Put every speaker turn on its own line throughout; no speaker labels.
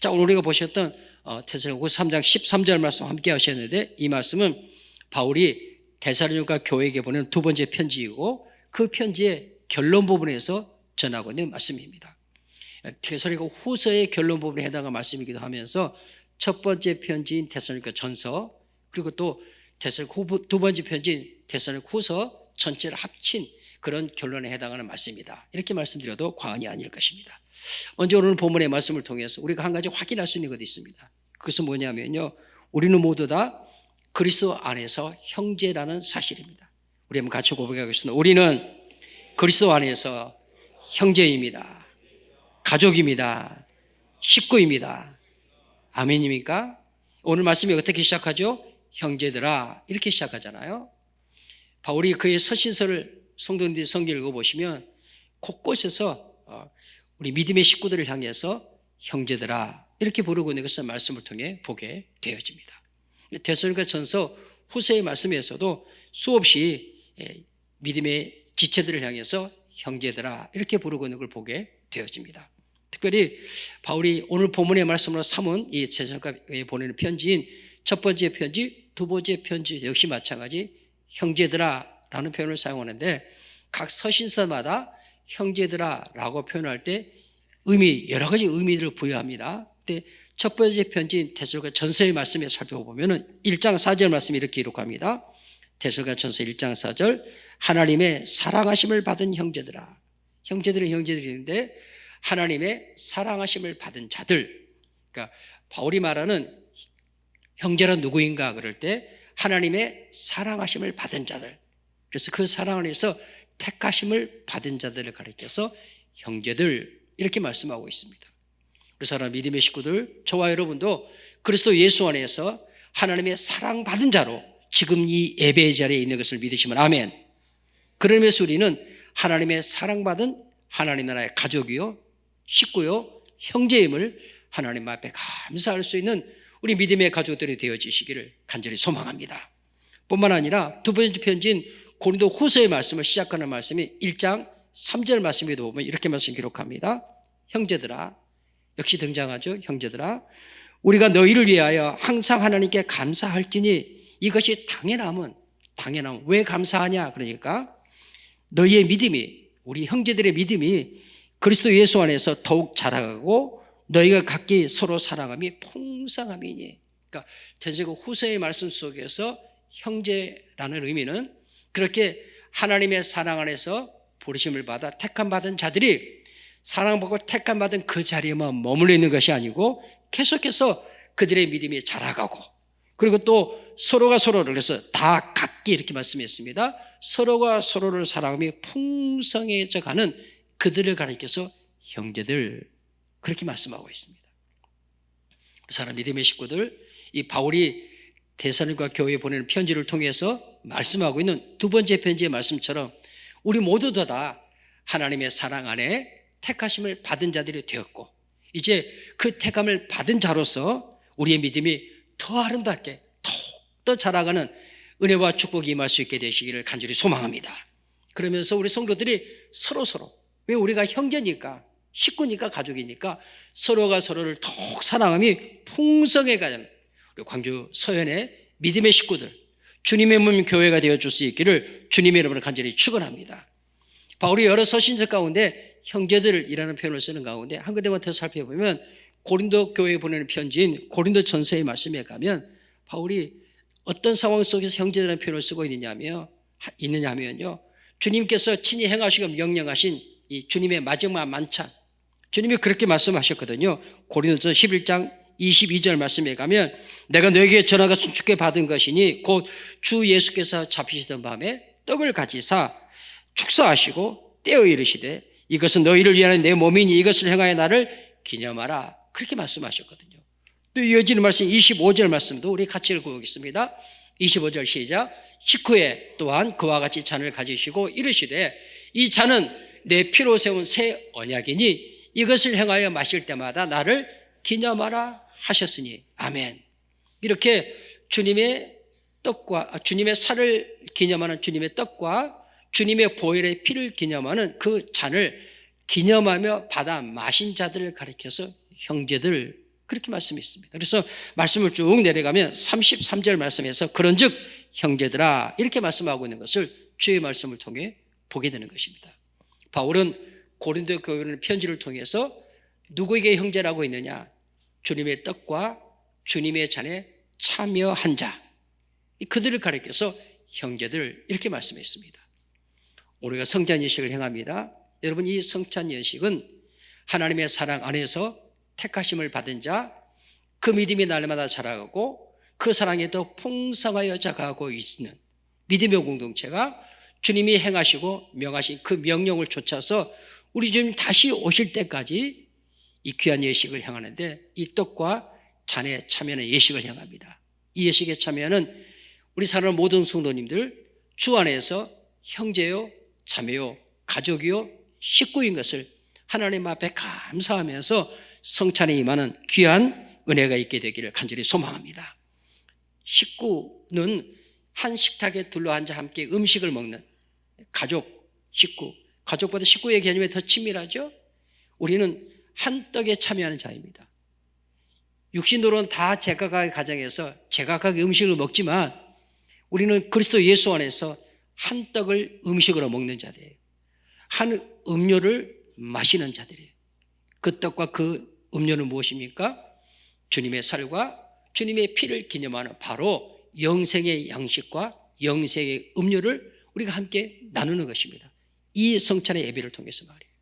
자, 오늘 우리가 보셨던 데살로니가 3장 13절 말씀 함께 하셨는데, 이 말씀은 바울이 데살로니가 교회에게 보낸 두 번째 편지이고 그 편지의 결론 부분에서 전하고 있는 말씀입니다. 데살로니가 후서의 결론 부분에 해당하는 말씀이기도 하면서 첫 번째 편지인 데살로니가 전서, 그리고 또 데살로니가 두 번째 편지인 데살로니가 후서 전체를 합친 그런 결론에 해당하는 말씀이다. 이렇게 말씀드려도 과언이 아닐 것입니다. 먼저 오늘 본문의 말씀을 통해서 우리가 한 가지 확인할 수 있는 것이 있습니다. 그것은 뭐냐면요, 우리는 모두 다 그리스도 안에서 형제라는 사실입니다. 우리 한번 같이 고백하겠습니다. 우리는 그리스도 안에서 형제입니다. 가족입니다. 식구입니다. 아멘입니까? 오늘 말씀이 어떻게 시작하죠? 형제들아, 이렇게 시작하잖아요. 바울이 그의 서신서를 성도님들이 성경을 읽어보시면 곳곳에서 우리 믿음의 식구들을 향해서 형제들아 이렇게 부르고 있는 것을 말씀을 통해 보게 되어집니다. 데살로니가 전서 후서의 말씀에서도 수없이 믿음의 지체들을 향해서 형제들아 이렇게 부르고 있는 걸 보게 되어집니다. 특별히 바울이 오늘 본문의 말씀으로 삼은 이 데살로니가에 보내는 편지인 첫 번째 편지, 두 번째 편지 역시 마찬가지 형제들아 라는 표현을 사용하는데, 각 서신서마다 형제들아 라고 표현할 때 여러 가지 의미들을 부여합니다. 근데 첫 번째 편지인 데살로니가 전서의 말씀에 살펴보면 1장 4절 말씀이 이렇게 기록합니다. 데살로니가 전서 1장 4절, 하나님의 사랑하심을 받은 형제들아. 형제들은 형제들인데 하나님의 사랑하심을 받은 자들. 그러니까 바울이 말하는 형제란 누구인가 그럴 때 하나님의 사랑하심을 받은 자들. 그래서 그 사랑 안에서 택하심을 받은 자들을 가리켜서 형제들 이렇게 말씀하고 있습니다. 그래서 사랑하는 믿음의 식구들, 저와 여러분도 그리스도 예수 안에서 하나님의 사랑받은 자로 지금 이 예배의 자리에 있는 것을 믿으시면 아멘. 그러면서 우리는 하나님의 사랑받은 하나님 나라의 가족이요, 식구요, 형제임을 하나님 앞에 감사할 수 있는 우리 믿음의 가족들이 되어지시기를 간절히 소망합니다. 뿐만 아니라 두 번째 편지인 고린도 후서의 말씀을 시작하는 말씀이 1장 3절 말씀에도 보면 이렇게 말씀 기록합니다. 형제들아, 역시 등장하죠. 형제들아, 우리가 너희를 위하여 항상 하나님께 감사할지니 이것이 당연함. 왜 감사하냐? 그러니까 너희의 믿음이, 우리 형제들의 믿음이 그리스도 예수 안에서 더욱 자라가고 너희가 각기 서로 사랑함이 풍성함이니. 그러니까 데살로니가 후서의 말씀 속에서 형제라는 의미는 그렇게 하나님의 사랑 안에서 부르심을 받아 택함받은 자들이 사랑받고 택함받은 그 자리에만 머물러 있는 것이 아니고 계속해서 그들의 믿음이 자라가고, 그리고 또 서로가 서로를, 그래서 다 각기 이렇게 말씀했습니다. 서로가 서로를 사랑함이 풍성해져 가는 그들을 가리켜서 형제들 그렇게 말씀하고 있습니다. 사랑하는 믿음의 식구들, 이 바울이 데살로니가 교회에 보내는 편지를 통해서 말씀하고 있는 두 번째 편지의 말씀처럼 우리 모두 다 하나님의 사랑 안에 택하심을 받은 자들이 되었고, 이제 그 택함을 받은 자로서 우리의 믿음이 더 아름답게 더 자라가는 은혜와 축복이 임할 수 있게 되시기를 간절히 소망합니다. 그러면서 우리 성도들이 서로 왜 우리가 형제니까, 식구니까, 가족이니까 서로가 서로를 더욱 사랑함이 풍성해 가는 우리 광주 서현의 믿음의 식구들, 주님의 몸 교회가 되어줄 수 있기를 주님의 이름으로 간절히 축원합니다. 바울이 여러 서신서 가운데 형제들이라는 표현을 쓰는 가운데 한 군데만 더 살펴보면 고린도 교회에 보내는 편지인 고린도 전서의 말씀에 가면 바울이 어떤 상황 속에서 형제들이라는 표현을 쓰고 있느냐면요, 주님께서 친히 행하시고 명령하신 이 주님의 마지막 만찬, 주님이 그렇게 말씀하셨거든요. 고린도서 11장 22절 말씀에 가면 내가 너에게 전하가 순축해 받은 것이니 곧 주 예수께서 잡히시던 밤에 떡을 가지사 축사하시고 떼어 이르시되 이것은 너희를 위하여 내 몸이니 이것을 행하여 나를 기념하라, 그렇게 말씀하셨거든요. 또 이어지는 말씀 25절 말씀도 우리 같이 읽어보겠습니다. 25절 시작. 식후에 또한 그와 같이 잔을 가지시고 이르시되 이 잔은 내 피로 세운 새 언약이니 이것을 행하여 마실 때마다 나를 기념하라 하셨으니 아멘. 이렇게 주님의 떡과 주님의 살을 기념하는 주님의 떡과 주님의 보혈의 피를 기념하는 그 잔을 기념하며 받아 마신 자들을 가리켜서 형제들 그렇게 말씀했습니다. 그래서 말씀을 쭉 내려가면 33절 말씀에서 그런즉 형제들아 이렇게 말씀하고 있는 것을 주의 말씀을 통해 보게 되는 것입니다. 바울은 고린도 교회는 편지를 통해서 누구에게 형제라고 했느냐? 주님의 떡과 주님의 잔에 참여한 자, 그들을 가리켜서 형제들 이렇게 말씀했습니다. 우리가 성찬 예식을 행합니다. 여러분, 이 성찬 예식은 하나님의 사랑 안에서 택하심을 받은 자, 그 믿음이 날마다 자라가고 그 사랑에 더 풍성하여 자라가고 있는 믿음의 공동체가 주님이 행하시고 명하신 그 명령을 좇아서 우리 주님 다시 오실 때까지 이 귀한 예식을 행하는데, 이 떡과 잔에 참여하는 예식을 행합니다. 이 예식에 참여하는 우리 사랑하는 모든 성도님들, 주 안에서 형제요, 자매요, 가족이요, 식구인 것을 하나님 앞에 감사하면서 성찬에 임하는 귀한 은혜가 있게 되기를 간절히 소망합니다. 식구는 한 식탁에 둘러앉아 함께 음식을 먹는 가족, 식구, 가족보다 식구의 개념이 더 친밀하죠. 우리는 한 떡에 참여하는 자입니다. 육신으로는 다 제각각의 가정에서 제각각의 음식을 먹지만 우리는 그리스도 예수 안에서 한 떡을 음식으로 먹는 자들이에요. 한 음료를 마시는 자들이에요. 그 떡과 그 음료는 무엇입니까? 주님의 살과 주님의 피를 기념하는 바로 영생의 양식과 영생의 음료를 우리가 함께 나누는 것입니다. 이 성찬의 예배를 통해서 말이에요.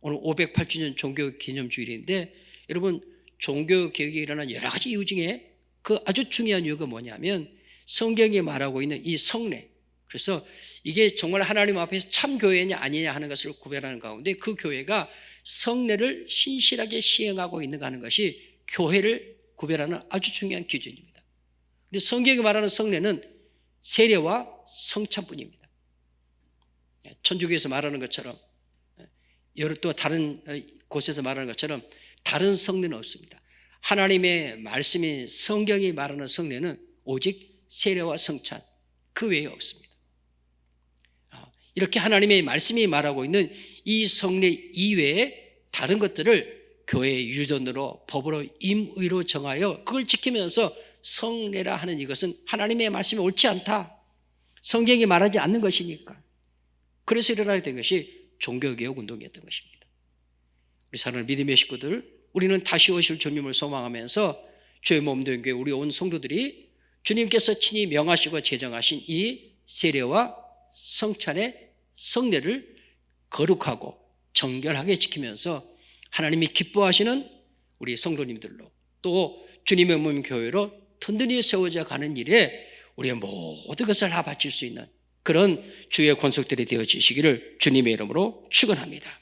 오늘 508주년 종교 기념주일인데, 여러분, 종교 개혁이 일어난 여러 가지 이유 중에 그 아주 중요한 이유가 뭐냐면 성경이 말하고 있는 이 성례. 그래서 이게 정말 하나님 앞에서 참 교회냐 아니냐 하는 것을 구별하는 가운데 그 교회가 성례를 신실하게 시행하고 있는가 하는 것이 교회를 구별하는 아주 중요한 기준입니다. 근데 성경이 말하는 성례는 세례와 성찬뿐입니다. 천주교에서 말하는 것처럼, 여러 또 다른 곳에서 말하는 것처럼 다른 성례는 없습니다. 하나님의 말씀인 성경이 말하는 성례는 오직 세례와 성찬, 그 외에 없습니다. 이렇게 하나님의 말씀이 말하고 있는 이 성례 이외에 다른 것들을 교회의 유전으로 법으로 임의로 정하여 그걸 지키면서 성례라 하는 이것은 하나님의 말씀이 옳지 않다, 성경이 말하지 않는 것이니까, 그래서 일어나게 된 것이 종교개혁 운동이었던 것입니다. 우리 사랑하는 믿음의 식구들, 우리는 다시 오실 주님을 소망하면서 주의 몸된 교회 우리 온 성도들이 주님께서 친히 명하시고 제정하신 이 세례와 성찬의 성례를 거룩하고 정결하게 지키면서 하나님이 기뻐하시는 우리 성도님들로, 또 주님의 몸 교회로 든든히 세워져 가는 일에 우리의 모든 것을 다 바칠 수 있는 그런 주의 권속들이 되어지시기를 주님의 이름으로 축원합니다.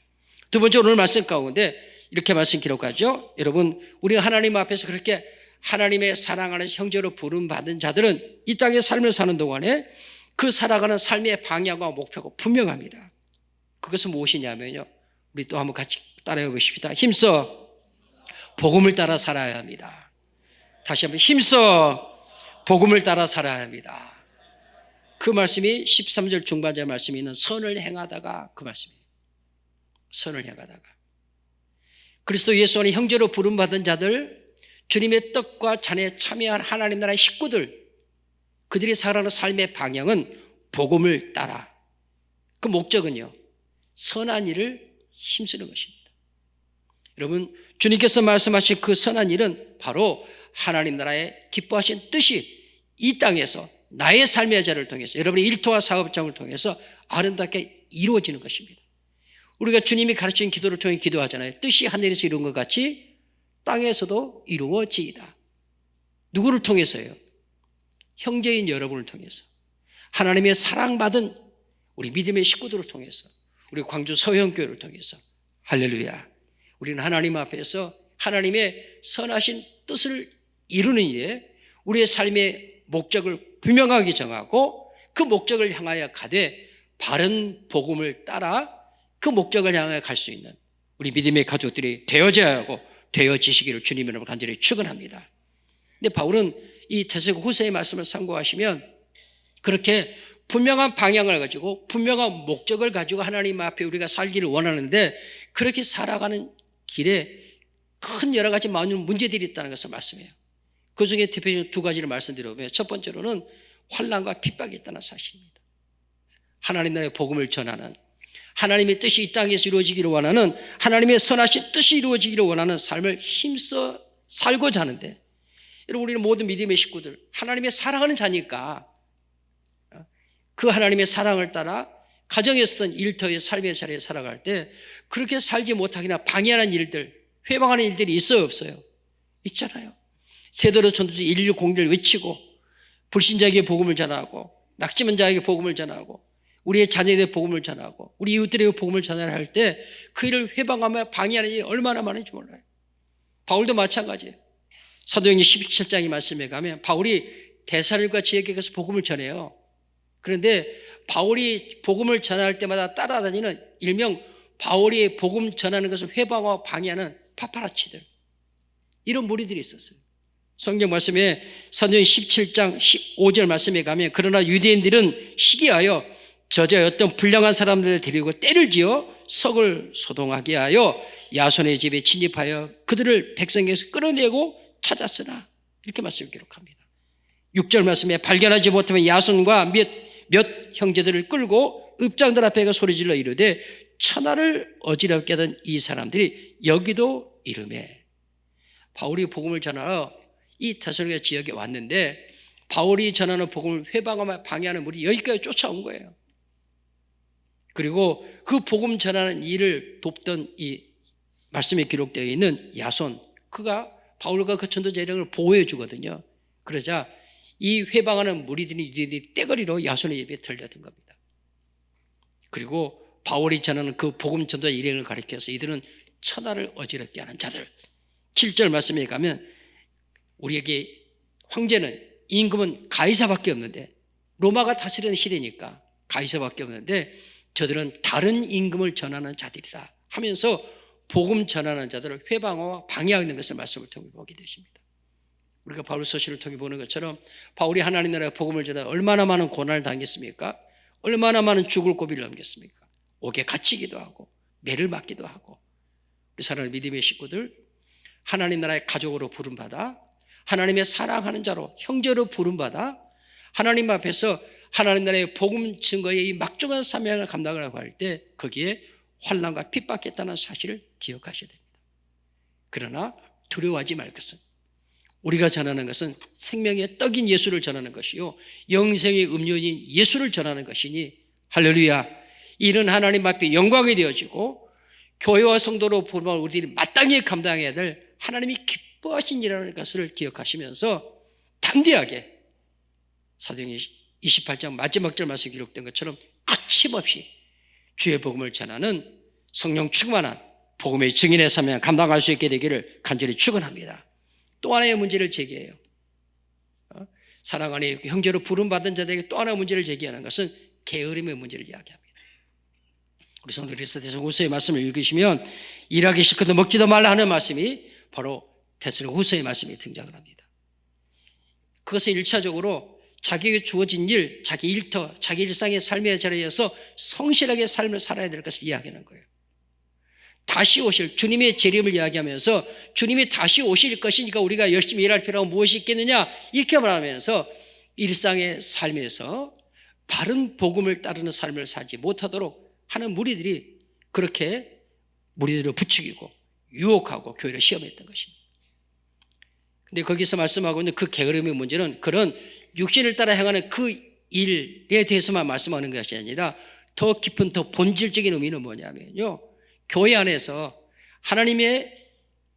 두 번째, 오늘 말씀 가운데 이렇게 말씀 기록하죠. 여러분, 우리가 하나님 앞에서 그렇게 하나님의 사랑하는 형제로 부름받은 자들은 이 땅의 삶을 사는 동안에 그 살아가는 삶의 방향과 목표가 분명합니다. 그것은 무엇이냐면요, 우리 또 한번 같이 따라해 보십시다. 힘써 복음을 따라 살아야 합니다. 다시 한번, 힘써 복음을 따라 살아야 합니다. 그 말씀이 13절 중반절 말씀이 있는 선을 행하다가, 그 말씀이에요. 선을 행하다가. 그리스도 예수 안에 형제로 부름받은 자들, 주님의 떡과 잔에 참여한 하나님 나라의 식구들, 그들이 살아가는 삶의 방향은 복음을 따라, 그 목적은요, 선한 일을 힘쓰는 것입니다. 여러분, 주님께서 말씀하신 그 선한 일은 바로 하나님 나라의 기뻐하신 뜻이 이 땅에서 나의 삶의 자를 통해서, 여러분의 일터와 사업장을 통해서 아름답게 이루어지는 것입니다. 우리가 주님이 가르친 기도를 통해 기도하잖아요. 뜻이 하늘에서 이룬 것 같이 땅에서도 이루어지이다. 누구를 통해서요? 형제인 여러분을 통해서, 하나님의 사랑받은 우리 믿음의 식구들을 통해서, 우리 광주 서영교회를 통해서. 할렐루야. 우리는 하나님 앞에서 하나님의 선하신 뜻을 이루는 일에 우리의 삶의 목적을 분명하게 정하고 그 목적을 향하여 가되 바른 복음을 따라 그 목적을 향하여 갈 수 있는 우리 믿음의 가족들이 되어져야 하고 되어지시기를 주님 이름으로 간절히 축원합니다. 근데 바울은 이 데살로니가후서의 말씀을 참고하시면 그렇게 분명한 방향을 가지고 분명한 목적을 가지고 하나님 앞에 우리가 살기를 원하는데, 그렇게 살아가는 길에 큰 여러 가지 많은 문제들이 있다는 것을 말씀해요. 그중에 대표적인 두 가지를 말씀드려보면 첫 번째로는 환난과 핍박이 있다는 사실입니다. 하나님 나라의 복음을 전하는, 하나님의 뜻이 이 땅에서 이루어지기를 원하는, 하나님의 선하신 뜻이 이루어지기를 원하는 삶을 힘써 살고자 하는데, 여러분 우리는 모든 믿음의 식구들 하나님의 사랑하는 자니까 그 하나님의 사랑을 따라 가정에서든 일터의 삶의 자리에 살아갈 때 그렇게 살지 못하기나 방해하는 일들, 회방하는 일들이 있어요 없어요? 있잖아요. 세대로 전도지 110를 외치고 불신자에게 복음을 전하고 낙심한 자에게 복음을 전하고 우리의 자녀에게 복음을 전하고 우리 이웃들에게 복음을 전할 때 그 일을 회방하며 방해하는 일이 얼마나 많은지 몰라요. 바울도 마찬가지예요. 사도행전 17장의 말씀에 가면 바울이 데살로니가 지역에 가서 복음을 전해요. 그런데 바울이 복음을 전할 때마다 따라다니는 일명 바울이 복음 전하는 것을 회방하고 방해하는 파파라치들, 이런 무리들이 있었어요. 성경 말씀에 사도행전 17장 15절 말씀에 가면 그러나 유대인들은 시기하여 저자 어떤 불량한 사람들을 데리고 때를 지어 석을 소동하게 하여 야손의 집에 침입하여 그들을 백성에게서 끌어내고 찾았으나, 이렇게 말씀을 기록합니다. 6절 말씀에 발견하지 못하면 야손과 몇 형제들을 끌고 읍장들 앞에 가 소리질러 이르되 천하를 어지럽게 하던 이 사람들이 여기도 이르매. 바울이 복음을 전하러 이 데살로니가 지역에 왔는데 바울이 전하는 복음을 회방하며 방해하는 무리 여기까지 쫓아온 거예요. 그리고 그 복음 전하는 일을 돕던 이 말씀에 기록되어 있는 야손, 그가 바울과 그 전도자 일행을 보호해 주거든요. 그러자 이 회방하는 무리들이 떼거리로 야손의 입에 들려든 겁니다. 그리고 바울이 전하는 그 복음 전도자 일행을 가리켜서 이들은 천하를 어지럽게 하는 자들. 7절 말씀에 가면 우리에게 황제는, 임금은 가이사밖에 없는데, 로마가 다스리는 시대니까 가이사밖에 없는데 저들은 다른 임금을 전하는 자들이다 하면서 복음 전하는 자들을 회방하고 방해하는 것을 말씀을 통해 보게 되십니다. 우리가 바울 서신을 통해 보는 것처럼 바울이 하나님 나라의 복음을 전하 얼마나 많은 고난을 당했습니까? 얼마나 많은 죽을 고비를 넘겼습니까? 옥에 갇히기도 하고 매를 맞기도 하고. 우리 사랑하는 믿음의 식구들, 하나님 나라의 가족으로 부름받아 하나님의 사랑하는 자로 형제로 부름받아 하나님 앞에서 하나님 나라의 복음 증거의 이 막중한 사명을 감당하라고 할 때 거기에 환난과 핍박했다는 사실을 기억하셔야 됩니다. 그러나 두려워하지 말 것은, 우리가 전하는 것은 생명의 떡인 예수를 전하는 것이요 영생의 음료인 예수를 전하는 것이니, 할렐루야, 이는 하나님 앞에 영광이 되어지고 교회와 성도로 보면 우리들이 마땅히 감당해야 될 하나님이 기뻐하신 일이라는 것을 기억하시면서 담대하게 사도행전 28장 마지막 절 말씀에 기록된 것처럼 거침없이 주의 복음을 전하는 성령 충만한 복음의 증인의 사명을 감당할 수 있게 되기를 간절히 축원합니다. 또 하나의 문제를 제기해요. 사랑 안에 형제로 부름받은 자들에게 또 하나의 문제를 제기하는 것은 게으름의 문제를 이야기합니다. 우리 성도께서 데살로니가후서의 말씀을 읽으시면 일하기 싫거든 먹지도 말라 하는 말씀이 바로 데살로니가후서의 말씀이 등장을 합니다. 그것은 1차적으로 자기에게 주어진 일, 자기 일터, 자기 일상의 삶의 자리에서 성실하게 삶을 살아야 될 것을 이야기하는 거예요. 다시 오실 주님의 재림을 이야기하면서 주님이 다시 오실 것이니까 우리가 열심히 일할 필요가 무엇이 있겠느냐, 이렇게 말하면서 일상의 삶에서 바른 복음을 따르는 삶을 살지 못하도록 하는 무리들이 그렇게 무리들을 부추기고 유혹하고 교회를 시험했던 것입니다. 근데 거기서 말씀하고 있는 그 게으름의 문제는 그런 육신을 따라 행하는 그 일에 대해서만 말씀하는 것이 아니라 더 깊은 더 본질적인 의미는 뭐냐면요, 교회 안에서 하나님의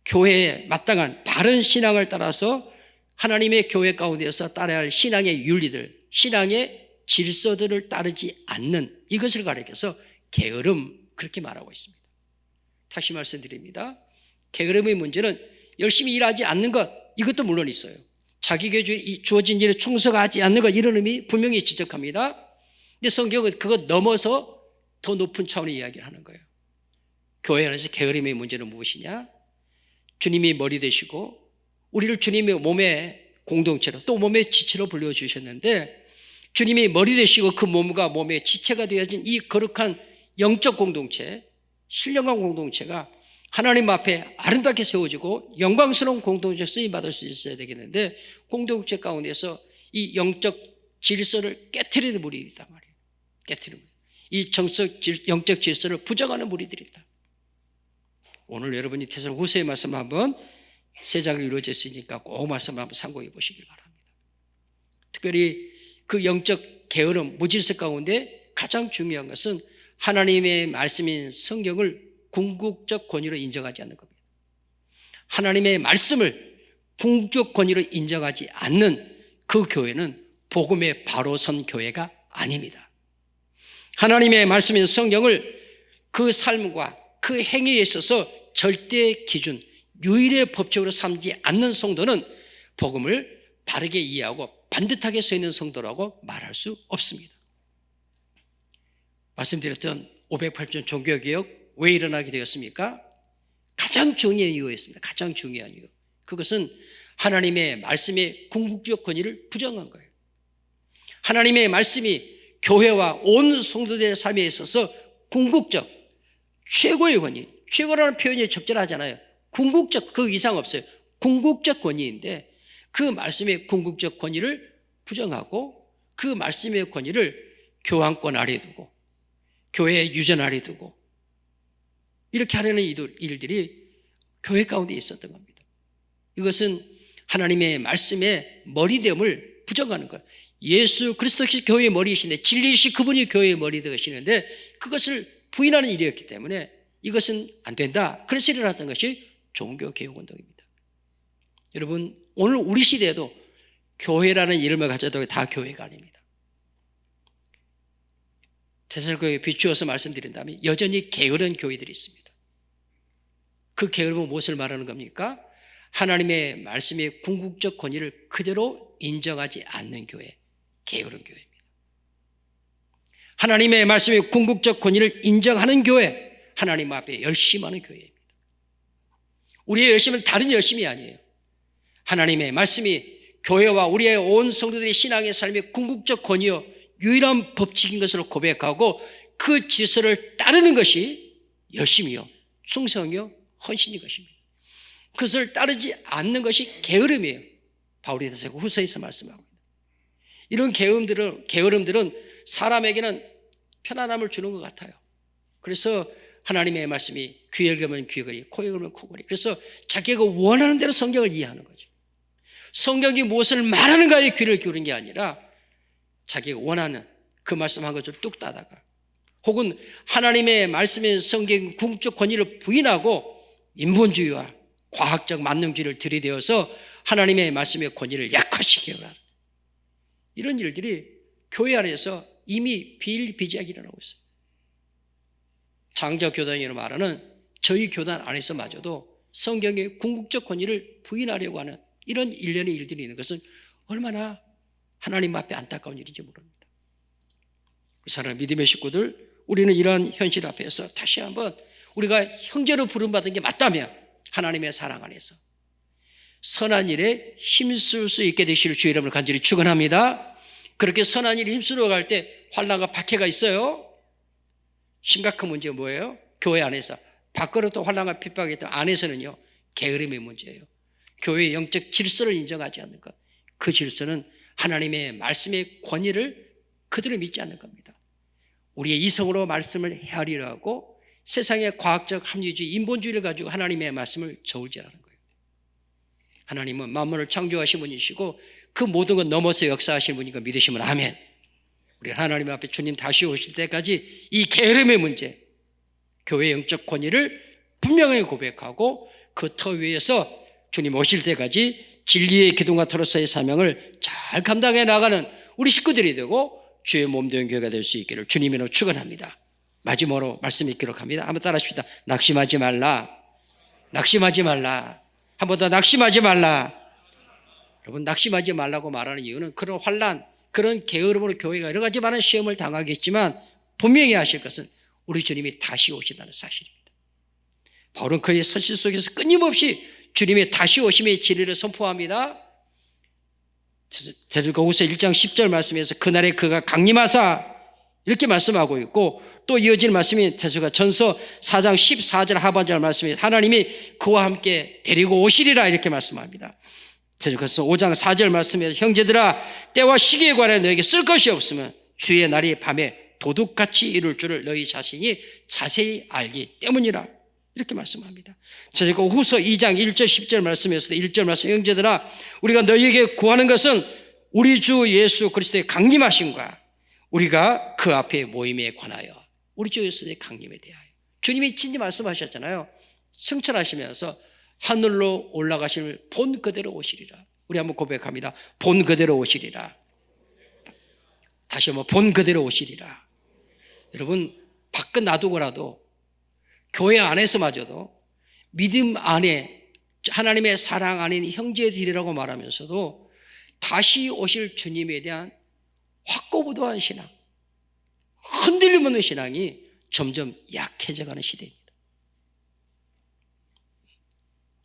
교회에 마땅한 바른 신앙을 따라서 하나님의 교회 가운데서 따라야 할 신앙의 윤리들, 신앙의 질서들을 따르지 않는 이것을 가리켜서 게으름, 그렇게 말하고 있습니다. 다시 말씀드립니다. 게으름의 문제는 열심히 일하지 않는 것, 이것도 물론 있어요. 자기에게 주어진 일에 충성하지 않는 것, 이런 의미 분명히 지적합니다. 근데 성경은 그것 넘어서 더 높은 차원의 이야기를 하는 거예요. 교회 안에서 게으름의 문제는 무엇이냐? 주님이 머리 되시고 우리를 주님의 몸의 공동체로 또 몸의 지체로 불러주셨는데, 주님이 머리 되시고 그 몸과 몸의 지체가 되어진 이 거룩한 영적 공동체, 신령한 공동체가 하나님 앞에 아름답게 세워지고 영광스러운 공동체 쓰임받을 수 있어야 되겠는데, 공동체 가운데서 이 영적 질서를 깨트리는 무리들이 있단 말이에요. 깨트리는 무리. 이 영적 질서를 부정하는 무리들이 있다. 오늘 여러분이 데살로니가후서의 말씀 한번 3장을 이루어졌으니까 꼭 말씀 한번 참고해 보시길 바랍니다. 특별히 그 영적 게으름, 무질서 가운데 가장 중요한 것은 하나님의 말씀인 성경을 궁극적 권위로 인정하지 않는 겁니다. 하나님의 말씀을 궁극적 권위로 인정하지 않는 그 교회는 복음에 바로 선 교회가 아닙니다. 하나님의 말씀인 성경을 그 삶과 그 행위에 있어서 절대 기준, 유일의 법칙으로 삼지 않는 성도는 복음을 바르게 이해하고 반듯하게 서 있는 성도라고 말할 수 없습니다. 말씀드렸던 508년 종교개혁 왜 일어나게 되었습니까? 가장 중요한 이유였습니다. 가장 중요한 이유. 그것은 하나님의 말씀의 궁극적 권위를 부정한 거예요. 하나님의 말씀이 교회와 온 성도들의 삶에 있어서 궁극적, 최고의 권위, 최고라는 표현이 적절하잖아요. 궁극적, 그 이상 없어요. 궁극적 권위인데 그 말씀의 궁극적 권위를 부정하고 그 말씀의 권위를 교황권 아래 두고 교회의 유전 아래 두고 이렇게 하려는 일들이 교회 가운데 있었던 겁니다. 이것은 하나님의 말씀의 머리됨을 부정하는 거예요. 예수 그리스도께서 교회의 머리이신데 진리이신 그분이 교회의 머리 되시는데 그것을 부인하는 일이었기 때문에 이것은 안 된다. 그래서 일어났던 것이 종교개혁운동입니다. 여러분, 오늘 우리 시대에도 교회라는 이름을 가져도 다 교회가 아닙니다. 데살로니가에 비추어서 말씀드린다면 여전히 게으른 교회들이 있습니다. 그 게으름은 무엇을 말하는 겁니까? 하나님의 말씀의 궁극적 권위를 그대로 인정하지 않는 교회, 게으른 교회입니다. 하나님의 말씀의 궁극적 권위를 인정하는 교회, 하나님 앞에 열심하는 교회입니다. 우리의 열심은 다른 열심이 아니에요. 하나님의 말씀이 교회와 우리의 온 성도들의 신앙의 삶의 궁극적 권위요 유일한 법칙인 것으로 고백하고 그 질서를 따르는 것이 열심이요 충성이요 헌신인 것입니다. 그것을 따르지 않는 것이 게으름이에요. 바울이 데살로니가후서에서 말씀하고 있습니다. 이런 게으름들은 사람에게는 편안함을 주는 것 같아요. 그래서 하나님의 말씀이 귀에 걸면 귀걸이, 코에 걸면 코걸이. 그래서 자기가 원하는 대로 성경을 이해하는 거죠. 성경이 무엇을 말하는가에 귀를 기울이는 게 아니라 자기가 원하는 그 말씀한 것을 뚝 따다가 혹은 하나님의 말씀인 성경 궁극적 권위를 부인하고 인본주의와 과학적 만능주의를 들이대어서 하나님의 말씀의 권위를 약화시키려고 하는 이런 일들이 교회 안에서 이미 비일비재하게 일어나고 있어요. 장자교단이라고 말하는 저희 교단 안에서마저도 성경의 궁극적 권위를 부인하려고 하는 이런 일련의 일들이 있는 것은 얼마나 하나님 앞에 안타까운 일인지 모릅니다. 사랑하는 믿음의 식구들, 우리는 이러한 현실 앞에서 다시 한번 우리가 형제로 부름받은 게 맞다면 하나님의 사랑 안에서 선한 일에 힘쓸 수 있게 되시를 주의 이름으로 간절히 축원합니다. 그렇게 선한 일에 힘쓰러 갈 때 환난과 박해가 있어요. 심각한 문제가 뭐예요? 교회 안에서. 밖으로 또 환난과 핍박이 있다. 안에서는요 게으름의 문제예요. 교회의 영적 질서를 인정하지 않는 것. 그 질서는 하나님의 말씀의 권위를 그대로 믿지 않는 겁니다. 우리의 이성으로 말씀을 헤아리려 하고 세상의 과학적 합리주의, 인본주의를 가지고 하나님의 말씀을 저울질하는 거예요. 하나님은 만물을 창조하신 분이시고 그 모든 것 넘어서 역사하신 분이고 믿으시면 아멘. 우리 하나님 앞에 주님 다시 오실 때까지 이 게으름의 문제, 교회의 영적 권위를 분명하게 고백하고 그 터 위에서 주님 오실 때까지 진리의 기둥과 토로서의 사명을 잘 감당해 나가는 우리 식구들이 되고 주의 몸된 교회가 될 수 있기를 주님으로 축원합니다. 마지막으로 말씀이 기록합니다. 한번 따라하십시다. 낙심하지 말라. 낙심하지 말라. 한 번 더 낙심하지 말라. 여러분, 낙심하지 말라고 말하는 이유는 그런 환난, 그런 게으름으로 교회가 여러 가지 많은 시험을 당하겠지만 분명히 아실 것은 우리 주님이 다시 오신다는 사실입니다. 바울은 그의 서신 속에서 끊임없이 주님의 다시 오심의 진리를 선포합니다. 데살로니가후서 1장 10절 말씀에서 그날에 그가 강림하사 이렇게 말씀하고 있고, 또 이어지는 말씀이 전서 4장 14절 하반절 말씀이 하나님이 그와 함께 데리고 오시리라 이렇게 말씀합니다. 그래서 5장 4절 말씀에 형제들아 때와 시기에 관해 너에게 쓸 것이 없으면 주의 날이 밤에 도둑같이 이룰 줄을 너희 자신이 자세히 알기 때문이라 이렇게 말씀합니다. 그리고 후서 2장 1절 10절 말씀에서도 1절 말씀 형제들아 우리가 너희에게 구하는 것은 우리 주 예수 그리스도의 강림하심과 우리가 그 앞에 모임에 관하여 우리 주 예수의 강림에 대하여 주님이 진짜 말씀하셨잖아요. 승천하시면서 하늘로 올라가실 본 그대로 오시리라. 우리 한번 고백합니다. 본 그대로 오시리라. 다시 한번 본 그대로 오시리라. 여러분 밖은 놔두고라도 교회 안에서마저도 믿음 안에 하나님의 사랑 안인 형제들이라고 말하면서도 다시 오실 주님에 대한 확고부도한 신앙, 흔들림 없는 신앙이 점점 약해져가는 시대입니다.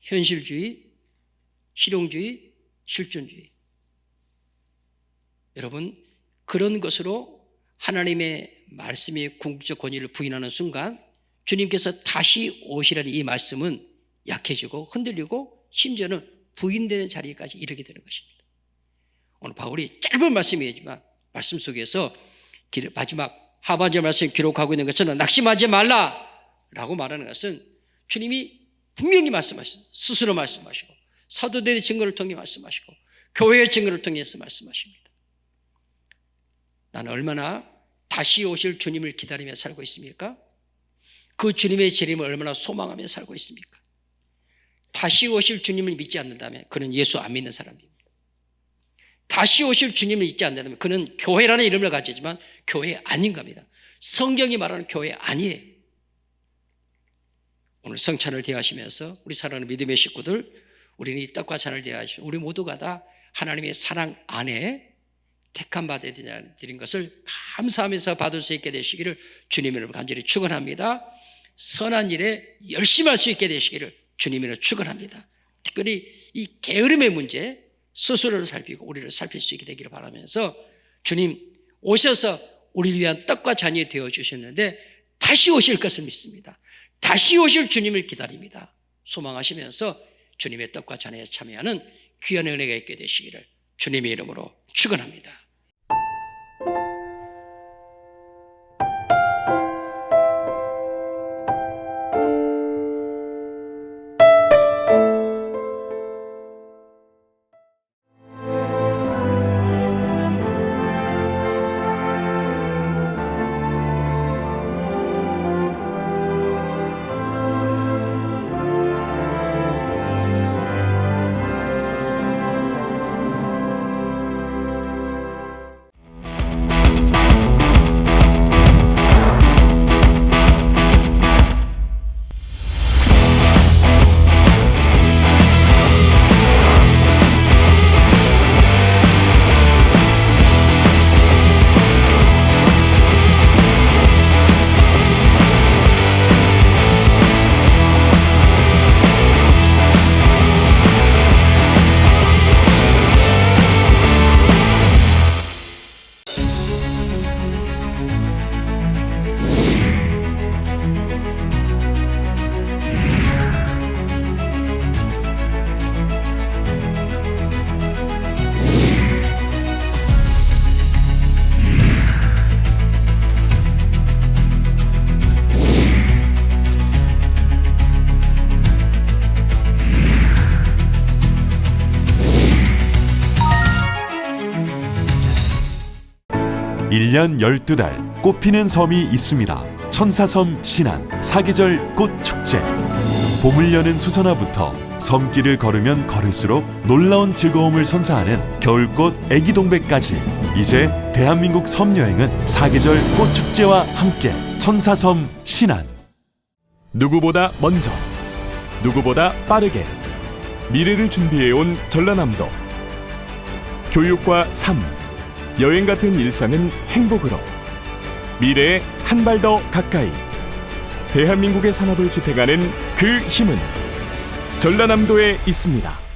현실주의, 실용주의, 실존주의. 여러분 그런 것으로 하나님의 말씀의 궁극적 권위를 부인하는 순간 주님께서 다시 오시라는 이 말씀은 약해지고 흔들리고 심지어는 부인되는 자리까지 이르게 되는 것입니다. 오늘 바울이 짧은 말씀이지만 말씀 속에서 마지막 하반절 말씀 기록하고 있는 것처럼 낙심하지 말라라고 말하는 것은 주님이 분명히 말씀하시고 스스로 말씀하시고 사도들의 증거를 통해 말씀하시고 교회의 증거를 통해서 말씀하십니다. 나는 얼마나 다시 오실 주님을 기다리며 살고 있습니까? 그 주님의 재림을 얼마나 소망하며 살고 있습니까? 다시 오실 주님을 믿지 않는다면 그는 예수 안 믿는 사람입니다. 다시 오실 주님을 믿지 않는다면 그는 교회라는 이름을 가지지만 교회 아닌 겁니다. 성경이 말하는 교회 아니에요. 오늘 성찬을 대하시면서 우리 사랑하는 믿음의 식구들, 우리는 이 떡과 잔을 대하시면 우리 모두가 다 하나님의 사랑 안에 택함 받아들인 것을 감사하면서 받을 수 있게 되시기를 주님으로 간절히 축원합니다. 선한 일에 열심히 할 수 있게 되시기를 주님으로 축원합니다. 특별히 이 게으름의 문제 스스로를 살피고 우리를 살필 수 있게 되기를 바라면서 주님 오셔서 우리를 위한 떡과 잔이 되어주셨는데 다시 오실 것을 믿습니다. 다시 오실 주님을 기다립니다. 소망하시면서 주님의 떡과 잔에 참여하는 귀한 은혜가 있게 되시기를 주님의 이름으로 축원합니다.
일 년 12달 꽃피는 섬이 있습니다. 천사섬 신안 사계절 꽃축제. 봄을 여는 수선화부터 섬길을 걸으면 걸을수록 놀라운 즐거움을 선사하는 겨울꽃 애기동백까지 이제 대한민국 섬여행은 사계절 꽃축제와 함께 천사섬 신안.
누구보다 먼저, 누구보다 빠르게 미래를 준비해온 전라남도. 교육과 삶, 여행 같은 일상은 행복으로 미래에 한 발 더 가까이 대한민국의 산업을 지탱하는 그 힘은 전라남도에 있습니다.